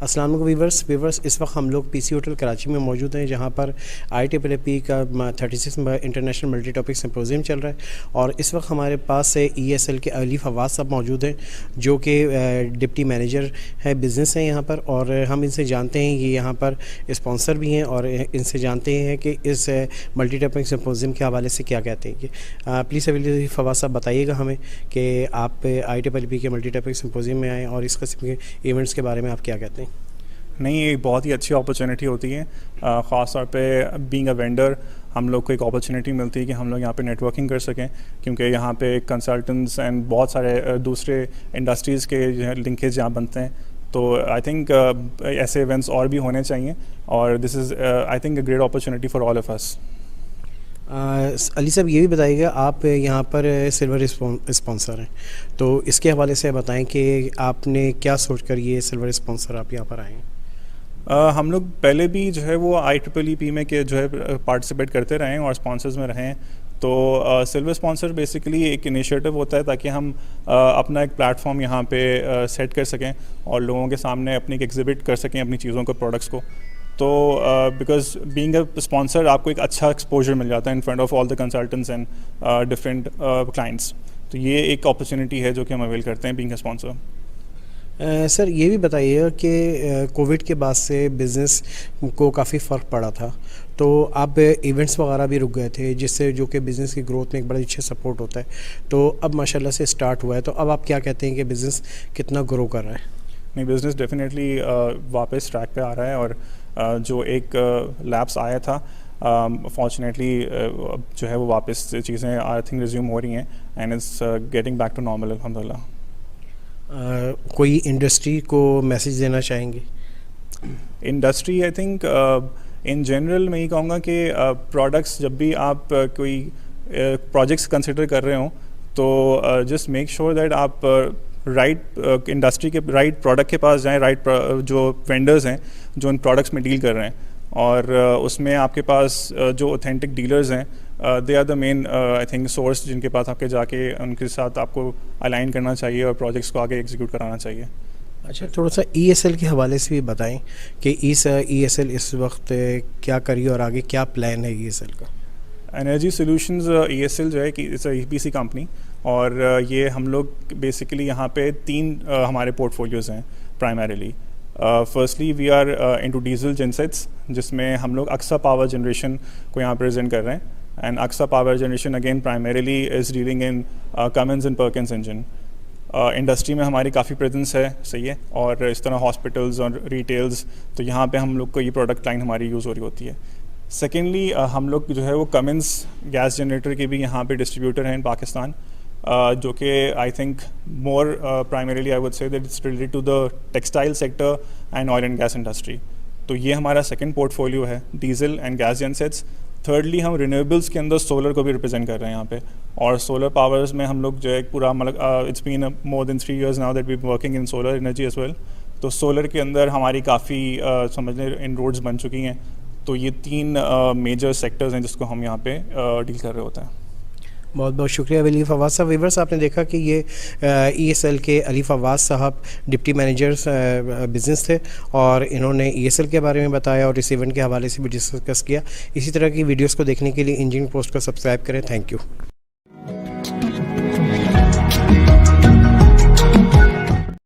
السلام علیکم ویورس اس وقت ہم لوگ پی سی ہوٹل کراچی میں موجود ہیں، جہاں پر IEEE کا 36 انٹرنیشنل ملٹی ٹاپک سمپوزیم چل رہا ہے، اور اس وقت ہمارے پاس سے ESL کے علی فواز صاحب موجود ہیں، جو کہ ڈپٹی مینیجر ہے بزنس ہیں یہاں پر، اور ہم ان سے جانتے ہیں، یہ یہاں پر اسپانسر بھی ہیں، اور ان سے جانتے ہیں کہ اس ملٹی ٹاپک سمپوزیم کے حوالے سے کیا کہتے ہیں. کہ پلیز علی فواز صاحب بتائیے گا ہمیں کہ آپ IEEE کے ملٹی ٹاپک سمپوزیم میں آئیں اور اس قسم کے ایونٹس کے بارے میں آپ کیا کہتے ہیں. نہیں، یہ بہت ہی اچھی اپرچونیٹی ہوتی ہے، خاص طور پہ بینگ اے وینڈر ہم لوگ کو ایک اپرچونیٹی ملتی ہے کہ ہم لوگ یہاں پہ نیٹ ورکنگ کر سکیں، کیونکہ یہاں پہ کنسلٹنٹس اینڈ بہت سارے دوسرے انڈسٹریز کے جو ہے لنکیج یہاں بنتے ہیں. تو آئی تھنک ایسے ایونٹس اور بھی ہونے چاہیے، اور this is I think a great opportunity for all of us. Ali صاحب یہ بھی بتائیے گا، آپ یہاں پر سلور اسپانسر ہیں، تو اس کے حوالے سے بتائیں کہ آپ نے کیا سوچ کر یہ سلور اسپانسر آپ یہاں پر آئے ہیں. ہم لوگ پہلے بھی جو ہے وہ IEEE میں کہ جو ہے پارٹیسپیٹ کرتے رہے ہیں اور اسپانسرز میں رہے ہیں. تو سلور اسپانسر بیسیکلی ایک انیشیٹو ہوتا ہے تاکہ ہم اپنا ایک پلیٹ فارم یہاں پہ سیٹ کر سکیں اور لوگوں کے سامنے اپنی ایگزیبٹ کر سکیں اپنی چیزوں کو، پروڈکٹس کو. تو بیکاز بینگ اے اسپانسر آپ کو ایک اچھا ایکسپوجر مل جاتا ہے in front of all the consultants and different clients. تو یہ ایک اپرچونیٹی ہے جو کہ ہم اویل کرتے ہیں بینگ اے اسپانسر. سر یہ بھی بتائیے گا کہ کووڈ کے بعد سے بزنس کو کافی فرق پڑا تھا، تو آپ ایونٹس وغیرہ بھی رک گئے تھے، جس سے جو کہ بزنس کی گروتھ میں ایک بڑا اچھا سپورٹ ہوتا ہے. تو اب ماشاءاللہ سے اسٹارٹ ہوا ہے، تو اب آپ کیا کہتے ہیں کہ بزنس کتنا گرو کر رہا ہے. نہیں، بزنس ڈیفینیٹلی واپس ٹریک پہ آ رہا ہے، اور جو ایک لیپس آیا تھا فارچونیٹلی جو ہے وہ واپس چیزیں آئی تھنک ریزیوم ہو رہی ہیں and it's getting back to normal الحمدللہ. کوئی انڈسٹری کو میسیج دینا چاہیں گے؟ Industry I think in general میں یہ کہوں گا کہ پروڈکٹس جب بھی آپ کوئی پروجیکٹس کنسیڈر کر رہے ہوں تو جسٹ میک شیور دیٹ آپ رائٹ انڈسٹری کے رائٹ پروڈکٹ کے پاس جائیں، رائٹ جو وینڈرز ہیں جو ان پروڈکٹس میں ڈیل کر رہے ہیں، اور اس میں آپ کے پاس جو اوتھینٹک ڈیلرز ہیں they are the main I think source جن کے پاس آپ کے جا کے ان کے ساتھ آپ کو الائن کرنا چاہیے اور پروجیکٹس کو آگے ایگزیکیوٹ کرانا چاہیے. اچھا، تھوڑا سا ESL کے حوالے سے بھی بتائیں کہ ESL اس وقت کیا کری اور آگے کیا پلان ہے ESL کا. انرجی سولوشنز ESL جو ہے کہ اٹس اے EPC کمپنی، اور یہ ہم لوگ بیسیکلی یہاں پہ 3 ہمارے پورٹ فولیوز ہیں primarily. Firstly we are into diesel gensets, جس میں ہم لوگ اکسا پاور جنریشن کو یہاں پریزنٹ کر رہے ہیں، and Aksa power generation again primarily is dealing in Cummins and Perkins engine. Industry میں ہماری کافی پریزنس ہے، صحیح ہے، اور اس طرح ہاسپٹلز اور ریٹیلز، تو یہاں پہ ہم لوگ کو یہ پروڈکٹ لائن ہماری یوز ہو رہی ہوتی ہے. سیکنڈلی ہم لوگ جو ہے وہ کمنز گیس جنریٹر کے بھی یہاں پہ ڈسٹریبیوٹر ہیں ان پاکستان، جو کہ I think more primarily I would say that it's related to the textile sector and oil and gas industry. تو یہ ہمارا سیکنڈ پورٹ فولیو ہے، diesel and gas gensets. Thirdly ہم رینیویبلس کے اندر سولر کو بھی ریپرزینٹ کر رہے ہیں یہاں پہ، اور سولر پاورز میں ہم لوگ جو ہے پورا مطلب it's been more than 3 years now that we working in solar energy as well. تو سولر کے اندر ہماری کافی سمجھ لیں ان روڈز بن چکی ہیں. تو یہ 3 میجر سیکٹرز ہیں جس کو ہم یہاں پہ ڈیل کر رہے ہوتے ہیں. بہت بہت شکریہ علی فواز صاحب. ویورس آپ نے دیکھا کہ یہ ESL کے علی فواز صاحب ڈپٹی مینیجرز بزنس تھے، اور انہوں نے ESL کے بارے میں بتایا اور اس ایونٹ کے حوالے سے بھی ڈسکس کیا. اسی طرح کی ویڈیوز کو دیکھنے کے لیے انجین پوسٹ کو سبسکرائب کریں. Thank you.